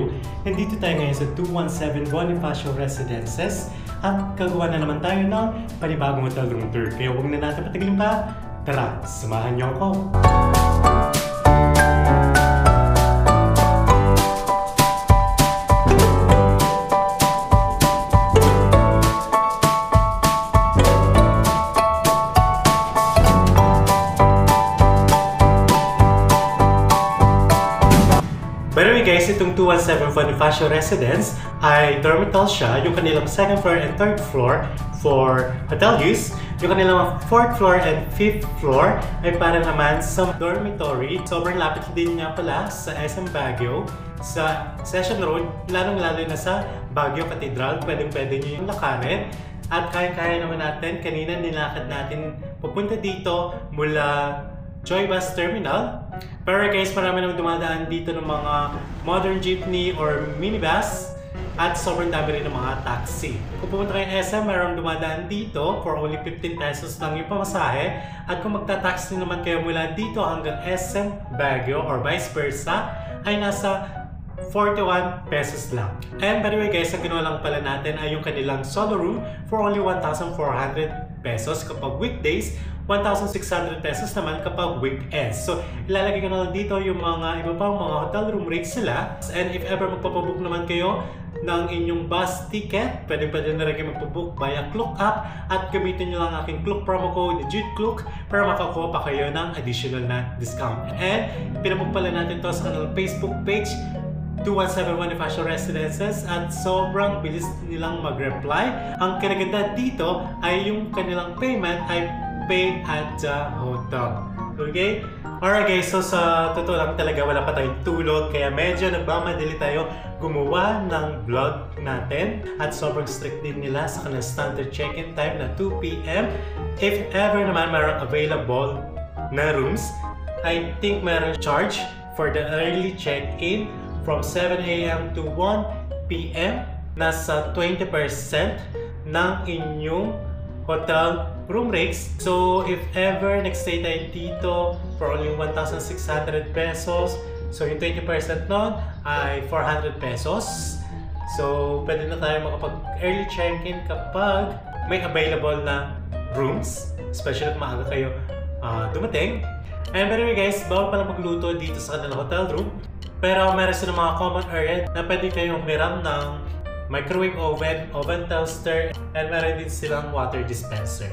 Baguio. Nandito tayo ngayon sa 217 Bonifacio Residences at gagawa na naman tayo ng panibagong hotel room tour. Kaya huwag na natin patagalin pa. Tara, samahan niyo ako! By the way guys, itong 217 Bonifacio Residence ay dormitory siya. Yung kanilang 2nd floor and 3rd floor for hotel use. Yung kanilang 4th floor and 5th floor ay para naman sa dormitory. Sobrang lapit din nga pala sa SM Baguio, sa Session Road, lalong-lalo na sa Baguio Cathedral. Pwedeng-pwede nyo yung lakarin. At kaya-kaya naman natin, kanina nilakad natin pupunta dito mula Joy Bus Terminal. Pero guys, marami nang dumadaan dito ng mga modern jeepney or minibus at sobrang dami rin ng mga taxi. Kung pupunta kayo SM, mayroong dumadaan dito for only 15 pesos lang yung pamasahe. At kung magta-taxi naman kayo mula dito hanggang SM Baguio or vice versa, ay nasa 41 pesos lang. And by the way guys, ang ginawa lang pala natin ay yung kanilang solo room for only 1,400 pesos kapag weekdays, 1,600 pesos naman kapag weekends. So, ilalagay ko na lang dito yung mga iba pang mga hotel room rates sila. And if ever magpapabook naman kayo ng inyong bus ticket, pwede na rin kayo magpabook via Klook app at gamitin nyo lang aking Klook promo code, JUDEKLOOK, para makakuha pa kayo ng additional na discount. And pinabook pala natin to sa kanilang Facebook page, 217 Bonifacio Residences, at sobrang bilis nilang mag-reply. Ang kinaganda dito ay yung kanilang payment ay pay at the hotel. Okay? Alright guys, so sa totoo lang talaga wala pa tayong tulog, kaya medyo nagmamadali tayo gumawa ng vlog natin at sobrang strict din nila sa kanilang standard check-in time na 2 PM. If ever naman mayroong available na rooms, I think mayroong charge for the early check-in from 7 AM to 1 PM. Nasa 20% ng inyong hotel room rates. So, if ever nag-stay tayo dito for only 1,600 pesos, so yung 20% nun ay 400 pesos. So, pwede na tayo makapag-early check-in kapag may available na rooms, especially kung maaga kayo dumating. And by the way guys, bawal pala magluto dito sa kanilang hotel room. Pero meron silang mga common area na pwede kayong humiram ng microwave oven, oven toaster, and meron din silang water dispenser.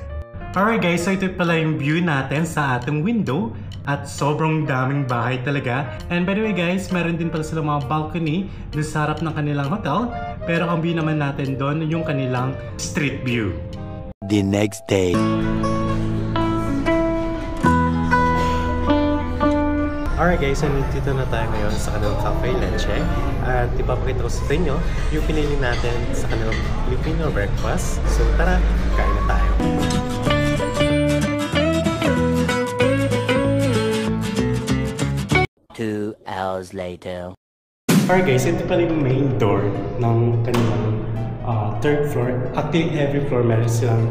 Alright guys, so ito pala yung view natin sa ating window at sobrang daming bahay talaga. And by the way guys, meron din pala silang mga balcony dun sa harap ng kanilang hotel. Pero ang view naman natin doon yung kanilang street view. The next day. Alright guys, so nandito na tayo ngayon sa kanilang Cafe Leche at ipapakita ko sa inyo yung pinili natin sa kanilang Filipino breakfast. So tara, kain na tayo! 2 hours later. Alright guys, ito pala yung main door ng kanilang 3rd floor. Actually, every floor meron silang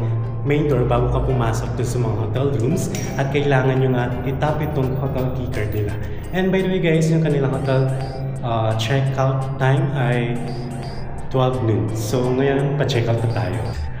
main door bago ka pumasok doon sa mga hotel rooms at kailangan nyo nga itap itong hotel keycard nila. And by the way guys, yung kanilang hotel check-out time ay 12 noon. So ngayon, pa-check-out na tayo.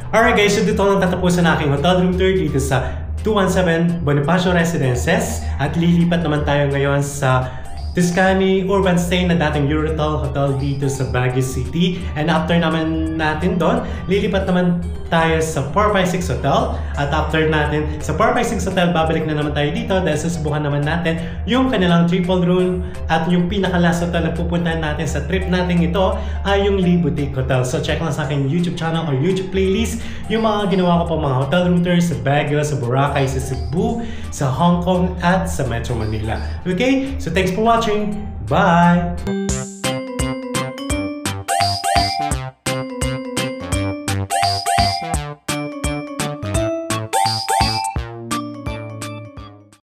Alright guys, so dito lang tatapusin aking hotel room tour dito sa 217 Bonifacio Residences at lilipat naman tayo ngayon sa Tuscany Urban Stay na dating Eurotel Hotel dito sa Baguio City. And after naman natin doon, lilipat naman tayo sa 456 Hotel. At after natin sa 456 Hotel, babalik na naman tayo dito dahil susubukan naman natin yung kanilang triple room. At yung pinaka-last hotel na pupuntahan natin sa trip natin ito ay yung Lee Boutique Hotel. So check lang sa aking YouTube channel or YouTube playlist yung mga ginawa ko pa mga hotel room tours sa Baguio, sa Boracay, sa Cebu, sa Hong Kong at sa Metro Manila. Okay? So thanks for watching. Bye!